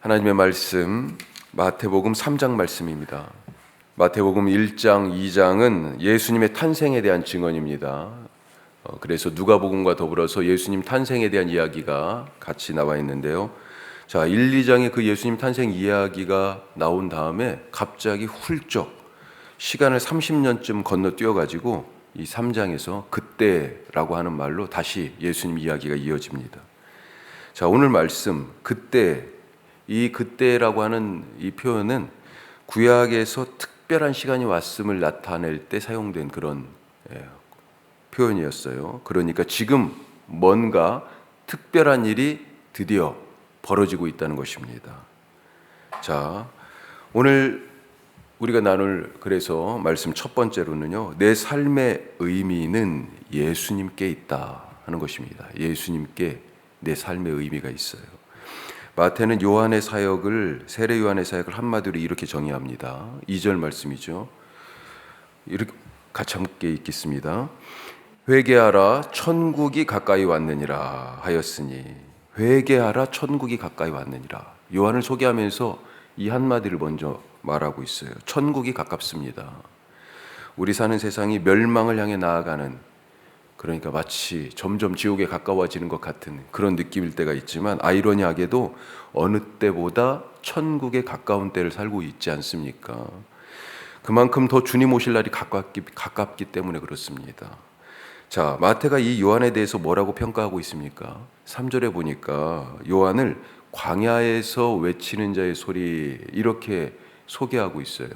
하나님의 말씀 마태복음 3장 말씀입니다. 마태복음 1장, 2장은 예수님의 탄생에 대한 증언입니다. 그래서 누가복음과 더불어서 예수님 탄생에 대한 이야기가 같이 나와 있는데요. 자, 1, 2장에 그 예수님 탄생 이야기가 나온 다음에 갑자기 훌쩍 시간을 30년쯤 건너뛰어 가지고 이 3장에서 그때라고 하는 말로 다시 예수님 이야기가 이어집니다. 자, 오늘 말씀 그때, 이 그때라고 하는 이 표현은 구약에서 특별한 시간이 왔음을 나타낼 때 사용된 그런 표현이었어요. 그러니까 지금 뭔가 특별한 일이 드디어 벌어지고 있다는 것입니다. 자, 오늘 우리가 나눌 그래서 말씀 첫 번째로는요, 내 삶의 의미는 예수님께 있다 하는 것입니다. 예수님께 내 삶의 의미가 있어요. 마태는 요한의 사역을, 세례 요한의 사역을 한마디로 이렇게 정의합니다. 2절 말씀이죠. 이렇게 같이 함께 읽겠습니다. 회개하라, 천국이 가까이 왔느니라 하였으니, 회개하라, 천국이 가까이 왔느니라. 요한을 소개하면서 이 한마디를 먼저 말하고 있어요. 천국이 가깝습니다. 우리 사는 세상이 멸망을 향해 나아가는, 그러니까 마치 점점 지옥에 가까워지는 것 같은 그런 느낌일 때가 있지만, 아이러니하게도 어느 때보다 천국에 가까운 때를 살고 있지 않습니까? 그만큼 더 주님 오실 날이 가깝기 때문에 그렇습니다. 자, 마태가 이 요한에 대해서 뭐라고 평가하고 있습니까? 3절에 보니까 요한을 광야에서 외치는 자의 소리, 이렇게 소개하고 있어요.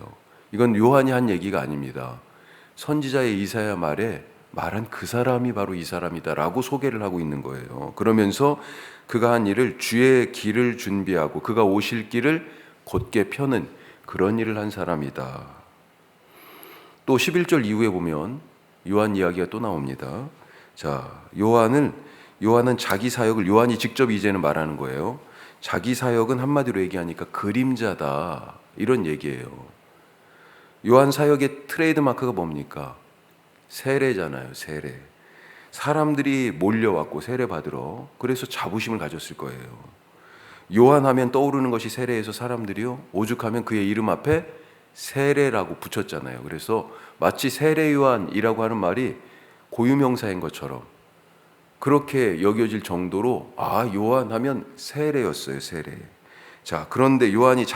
이건 요한이 한 얘기가 아닙니다. 선지자의 이사야 말한 그 사람이 바로 이 사람이다라고 소개를 하고 있는 거예요. 그러면서 그가 한 일을, 주의 길을 준비하고 그가 오실 길을 곧게 펴는 그런 일을 한 사람이다. 또 11절 이후에 보면 요한 이야기가 또 나옵니다. 자, 요한은 자기 사역을 요한이 직접 이제는 말하는 거예요. 자기 사역은 한마디로 얘기하니까 그림자다, 이런 얘기예요. 요한 사역의 트레이드 마크가 뭡니까? 세례잖아요. 세례. 사람들이 몰려왔고 세례 받으러, 그래서 자부심을 가졌을 거예요. 요한 하면 떠오르는 것이 세례에서 사람들이요, 오죽하면 그의 이름 앞에 세례라고 붙였잖아요. 그래서 마치 세례 요한이라고 하는 말이 고유명사인 것처럼 그렇게 여겨질 정도로, 아, 요한 하면 세례였어요. 세례. 자, 그런데 요한이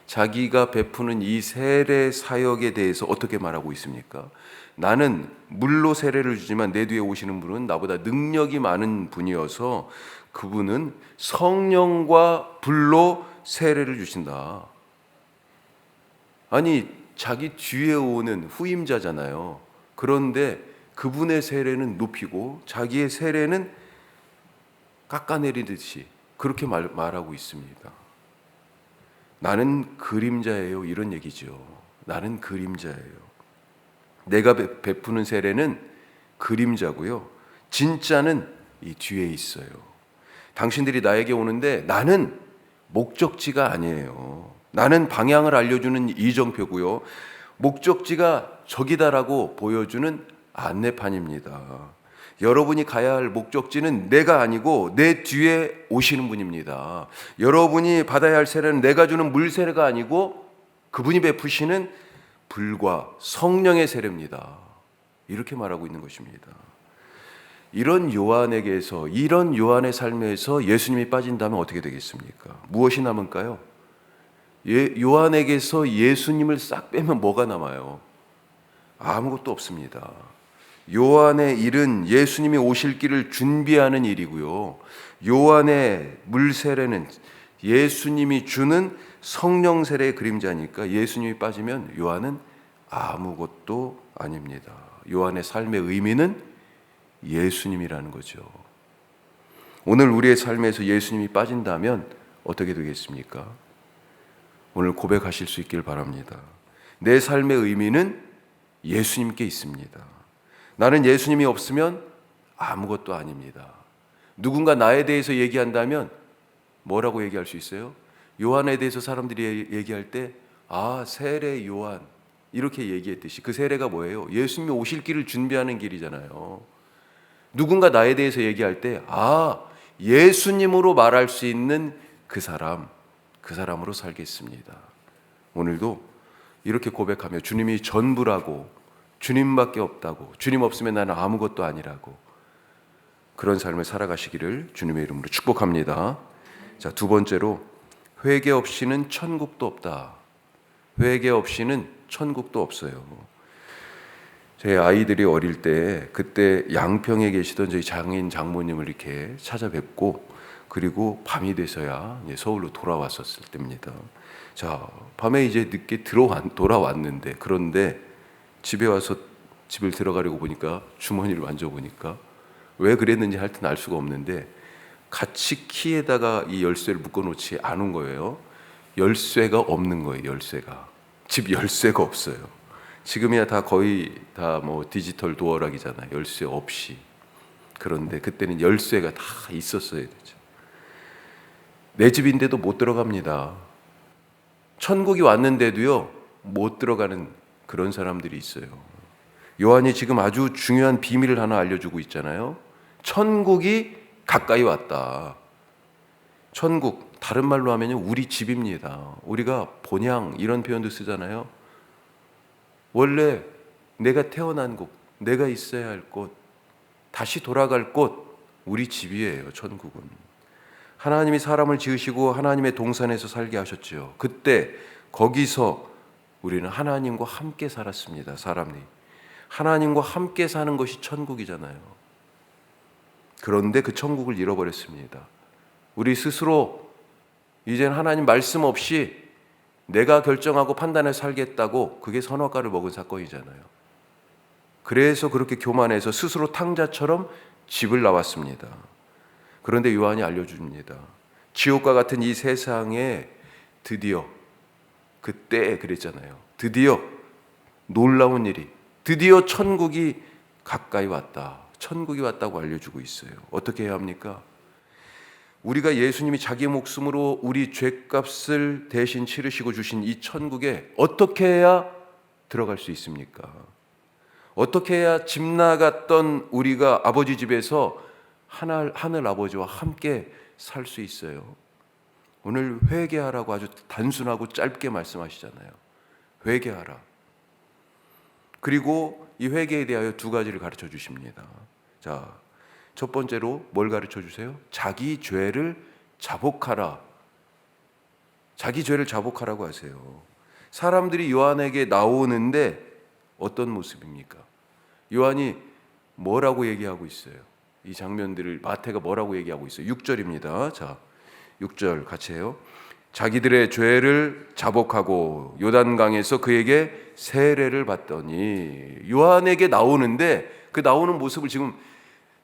자기가 베푸는 이 세례 사역에 대해서 어떻게 말하고 있습니까? 나는 물로 세례를 주지만 내 뒤에 오시는 분은 나보다 능력이 많은 분이어서 그분은 성령과 불로 세례를 주신다. 아니, 자기 뒤에 오는 후임자잖아요. 그런데 그분의 세례는 높이고 자기의 세례는 깎아내리듯이 그렇게 말하고 있습니다. 나는 그림자예요, 이런 얘기죠. 나는 그림자예요. 내가 베푸는 세례는 그림자고요, 진짜는 이 뒤에 있어요. 당신들이 나에게 오는데 나는 목적지가 아니에요. 나는 방향을 알려주는 이정표고요, 목적지가 저기다라고 보여주는 안내판입니다. 여러분이 가야 할 목적지는 내가 아니고 내 뒤에 오시는 분입니다. 여러분이 받아야 할 세례는 내가 주는 물 세례가 아니고 그분이 베푸시는 불과 성령의 세례입니다. 이렇게 말하고 있는 것입니다. 이런 요한에게서, 이런 요한의 삶에서 예수님이 빠진다면 어떻게 되겠습니까? 무엇이 남을까요? 요한에게서 예수님을 싹 빼면 뭐가 남아요? 아무것도 없습니다. 요한의 일은 예수님이 오실 길을 준비하는 일이고요, 요한의 물 세례는 예수님이 주는 성령 세례의 그림자니까 예수님이 빠지면 요한은 아무것도 아닙니다. 요한의 삶의 의미는 예수님이라는 거죠. 오늘 우리의 삶에서 예수님이 빠진다면 어떻게 되겠습니까? 오늘 고백하실 수 있길 바랍니다. 내 삶의 의미는 예수님께 있습니다. 나는 예수님이 없으면 아무것도 아닙니다. 누군가 나에 대해서 얘기한다면 뭐라고 얘기할 수 있어요? 요한에 대해서 사람들이 얘기할 때, 아, 세례 요한, 이렇게 얘기했듯이 그 세례가 뭐예요? 예수님이 오실 길을 준비하는 길이잖아요. 누군가 나에 대해서 얘기할 때, 아, 예수님으로 말할 수 있는 그 사람으로 살겠습니다. 오늘도 이렇게 고백하며 주님이 전부라고, 주님밖에 없다고, 주님 없으면 나는 아무것도 아니라고, 그런 삶을 살아가시기를 주님의 이름으로 축복합니다. 자, 두 번째로, 회개 없이는 천국도 없다. 회개 없이는 천국도 없어요. 제 아이들이 어릴 때 그때 양평에 계시던 저희 장인 장모님을 이렇게 찾아뵙고, 그리고 밤이 돼서야 서울로 돌아왔었을 때입니다. 자, 밤에 이제 늦게 돌아왔는데, 그런데 집에 와서 집을 들어가려고 보니까, 주머니를 만져보니까 왜 그랬는지 하여튼 알 수가 없는데, 같이 키에다가 이 열쇠를 묶어놓지 않은 거예요. 열쇠가 없는 거예요. 열쇠가. 집 열쇠가 없어요. 지금이야 다 거의 다 뭐 디지털 도어락이잖아요. 열쇠 없이. 그런데 그때는 열쇠가 다 있었어야 되죠. 내 집인데도 못 들어갑니다. 천국이 왔는데도요, 못 들어가는 그런 사람들이 있어요. 요한이 지금 아주 중요한 비밀을 하나 알려주고 있잖아요. 천국이 가까이 왔다. 천국, 다른 말로 하면 우리 집입니다. 우리가 본향 이런 표현도 쓰잖아요. 원래 내가 태어난 곳, 내가 있어야 할 곳, 다시 돌아갈 곳, 우리 집이에요. 천국은. 하나님이 사람을 지으시고 하나님의 동산에서 살게 하셨죠. 그때 거기서 우리는 하나님과 함께 살았습니다. 사람이 하나님과 함께 사는 것이 천국이잖아요. 그런데 그 천국을 잃어버렸습니다. 우리 스스로 이제는 하나님 말씀 없이 내가 결정하고 판단해 살겠다고, 그게 선악과를 먹은 사건이잖아요. 그래서 그렇게 교만해서 스스로 탕자처럼 집을 나왔습니다. 그런데 요한이 알려줍니다. 지옥과 같은 이 세상에 드디어, 그때 그랬잖아요. 드디어 놀라운 일이, 드디어 천국이 가까이 왔다. 천국이 왔다고 알려주고 있어요. 어떻게 해야 합니까? 우리가 예수님이 자기 목숨으로 우리 죄값을 대신 치르시고 주신 이 천국에 어떻게 해야 들어갈 수 있습니까? 어떻게 해야 집 나갔던 우리가 아버지 집에서 하늘 아버지와 함께 살 수 있어요? 오늘 회개하라고 아주 단순하고 짧게 말씀하시잖아요. 회개하라. 그리고 이 회개에 대하여 두 가지를 가르쳐 주십니다. 자, 첫 번째로 뭘 가르쳐 주세요? 자기 죄를 자복하라. 자기 죄를 자복하라고 하세요. 사람들이 요한에게 나오는데 어떤 모습입니까? 요한이 뭐라고 얘기하고 있어요? 이 장면들을 마태가 뭐라고 얘기하고 있어요? 6절입니다. 자, 6절 같이 해요. 자기들의 죄를 자복하고 요단강에서 그에게 세례를 받더니, 요한에게 나오는데 그 나오는 모습을 지금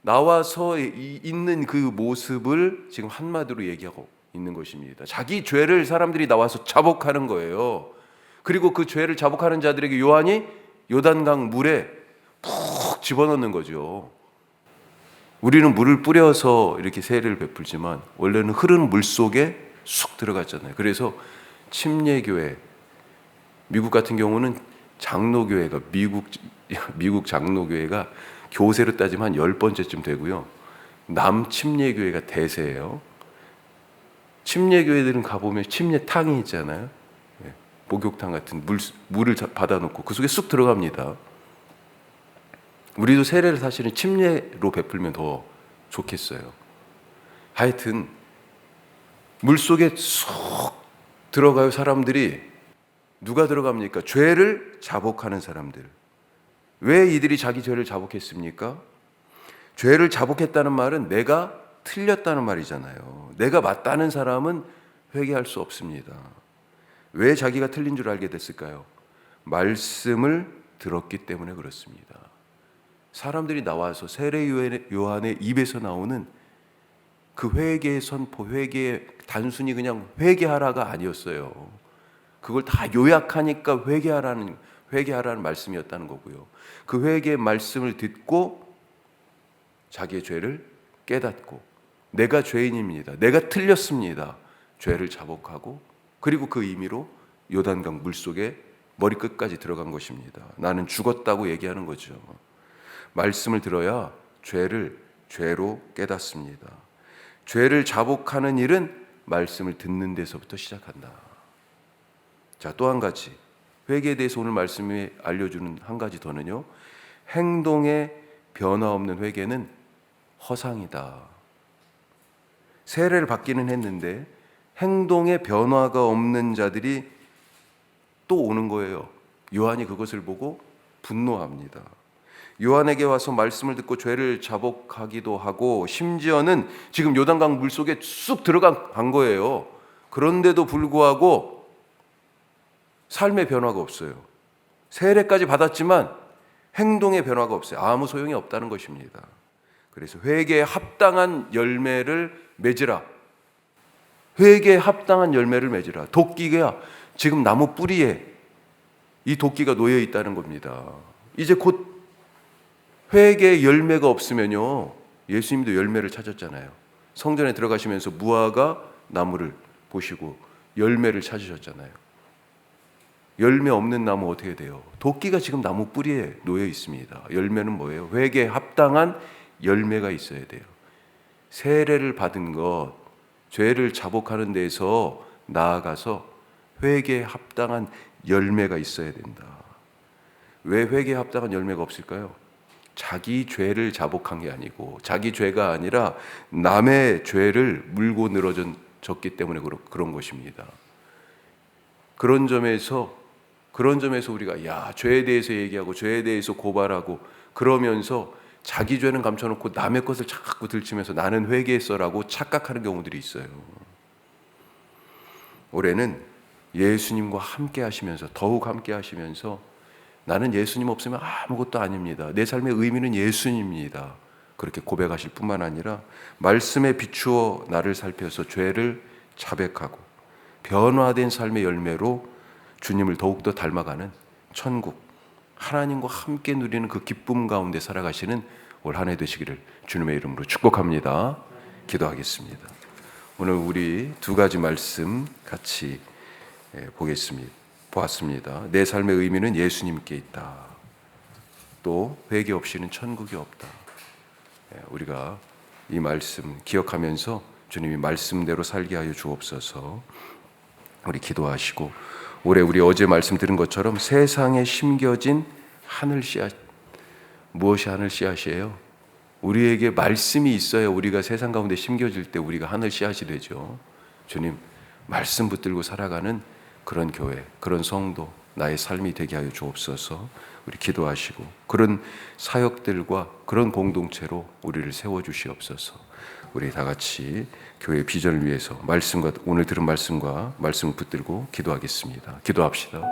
나와서 있는 그 모습을 지금 한마디로 얘기하고 있는 것입니다. 자기 죄를 사람들이 나와서 자복하는 거예요. 그리고 그 죄를 자복하는 자들에게 요한이 요단강 물에 푹 집어넣는 거죠. 우리는 물을 뿌려서 이렇게 세례를 베풀지만 원래는 흐르는 물 속에 쑥 들어갔잖아요. 그래서 침례교회, 미국 같은 경우는 장로교회가, 미국 장로교회가 교세로 따지면 한 10번째쯤 되고요. 남침례교회가 대세예요. 침례교회들은 가보면 침례탕이 있잖아요. 목욕탕 같은 물을 받아놓고 그 속에 쑥 들어갑니다. 우리도 세례를 사실은 침례로 베풀면 더 좋겠어요. 하여튼 물속에 쑥 들어가요. 사람들이. 누가 들어갑니까? 죄를 자복하는 사람들. 왜 이들이 자기 죄를 자복했습니까? 죄를 자복했다는 말은 내가 틀렸다는 말이잖아요. 내가 맞다는 사람은 회개할 수 없습니다. 왜 자기가 틀린 줄 알게 됐을까요? 말씀을 들었기 때문에 그렇습니다. 사람들이 나와서 세례 요한의 입에서 나오는 그 회개의 선포, 단순히 그냥 회개하라가 아니었어요. 그걸 다 요약하니까 회개하라는 말씀이었다는 거고요. 그 회개의 말씀을 듣고 자기의 죄를 깨닫고, 내가 죄인입니다, 내가 틀렸습니다, 죄를 자복하고, 그리고 그 의미로 요단강 물속에 머리끝까지 들어간 것입니다. 나는 죽었다고 얘기하는 거죠. 말씀을 들어야 죄를 죄로 깨닫습니다. 죄를 자복하는 일은 말씀을 듣는 데서부터 시작한다. 자, 또 한 가지 회개에 대해서 오늘 말씀이 알려주는 한 가지 더는요, 행동에 변화 없는 회개는 허상이다. 세례를 받기는 했는데 행동에 변화가 없는 자들이 또 오는 거예요. 요한이 그것을 보고 분노합니다. 요한에게 와서 말씀을 듣고 죄를 자복하기도 하고 심지어는 지금 요단강 물속에 쑥 들어간 거예요. 그런데도 불구하고 삶의 변화가 없어요. 세례까지 받았지만 행동의 변화가 없어요. 아무 소용이 없다는 것입니다. 그래서 회개에 합당한 열매를 맺으라. 회개에 합당한 열매를 맺으라. 도끼가 지금 나무 뿌리에 이 도끼가 놓여 있다는 겁니다. 이제 곧 회개의 열매가 없으면요, 예수님도 열매를 찾았잖아요. 성전에 들어가시면서 무화과 나무를 보시고 열매를 찾으셨잖아요. 열매 없는 나무 어떻게 돼요? 도끼가 지금 나무 뿌리에 놓여 있습니다. 열매는 뭐예요? 회개에 합당한 열매가 있어야 돼요. 세례를 받은 것, 죄를 자복하는 데서 나아가서 회개에 합당한 열매가 있어야 된다. 왜 회개에 합당한 열매가 없을까요? 자기 죄를 자복한 게 아니고, 자기 죄가 아니라 남의 죄를 물고 늘어졌기 때문에 그런 것입니다. 그런 점에서 우리가 죄에 대해서 얘기하고 죄에 대해서 고발하고 그러면서 자기 죄는 감춰놓고 남의 것을 자꾸 들추면서 나는 회개했어라고 착각하는 경우들이 있어요. 올해는 예수님과 함께 하시면서, 더욱 함께 하시면서, 나는 예수님 없으면 아무것도 아닙니다. 내 삶의 의미는 예수님입니다. 그렇게 고백하실 뿐만 아니라 말씀에 비추어 나를 살펴서 죄를 자백하고 변화된 삶의 열매로 주님을 더욱더 닮아가는 천국, 하나님과 함께 누리는 그 기쁨 가운데 살아가시는 올 한 해 되시기를 주님의 이름으로 축복합니다. 기도하겠습니다. 오늘 우리 두 가지 말씀 같이 보았습니다. 내 삶의 의미는 예수님께 있다. 또 회개 없이는 천국이 없다. 우리가 이 말씀 기억하면서 주님이 말씀대로 살게 하여 주옵소서. 우리 기도하시고, 올해 우리 어제 말씀 들은 것처럼 세상에 심겨진 하늘 씨앗, 무엇이 하늘 씨앗이에요? 우리에게 말씀이 있어야 우리가 세상 가운데 심겨질 때 우리가 하늘 씨앗이 되죠. 주님, 말씀 붙들고 살아가는 그런 교회, 그런 성도, 나의 삶이 되게 하여 주옵소서. 우리 기도하시고 그런 사역들과 그런 공동체로 우리를 세워주시옵소서. 우리 다 같이 교회 비전을 위해서 말씀과 오늘 들은 말씀과 말씀을 붙들고 기도하겠습니다. 기도합시다.